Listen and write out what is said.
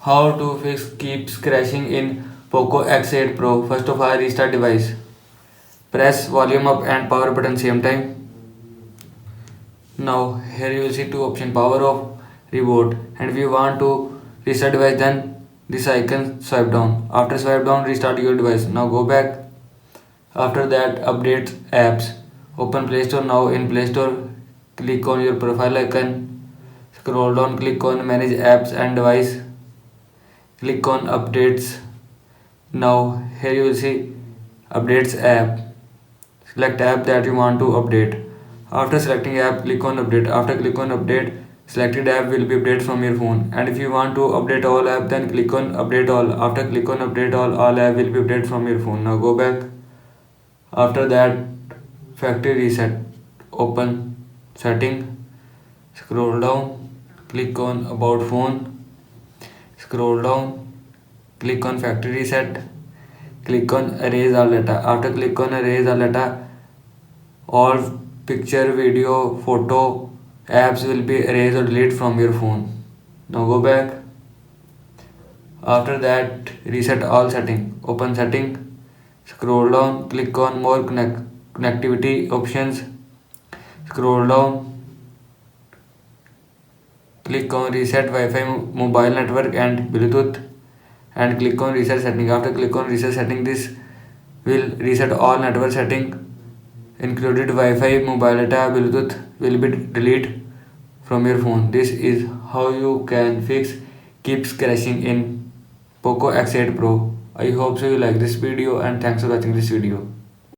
How to fix keeps crashing in Poco X8 Pro. First of all, restart device. Press volume up and power button same time. Now here you will see two options, power off, reboot, and if you want to restart device then this icon swipe down. After swipe down restart your device. Now go back. After that update apps. Open Play Store. Now in Play Store click on your profile icon. Scroll down, click on manage apps and device. Click on updates. Now here you will see updates app. Select app that you want to update. After selecting app, click on update. After click on update, selected app will be updated from your phone. And if you want to update all app, then click on update all. After click on update all app will be updated from your phone. Now go back. After that, factory reset. Open setting. Scroll down. Click on about phone. Scroll down. Click on factory reset. Click on erase all data. After click on erase all data, all picture, video, photo apps will be erased or deleted from your phone. Now go back. After that reset all setting. Open setting. Scroll down. Click on more connectivity options. Scroll down. Click on reset Wi-Fi, mobile network and Bluetooth, and click on reset setting. After click on reset setting, this will reset all network setting included Wi-Fi, mobile data, Bluetooth will be deleted from your phone. This is how you can fix keeps crashing in Poco X8 Pro. I hope so you like this video and thanks for watching this video.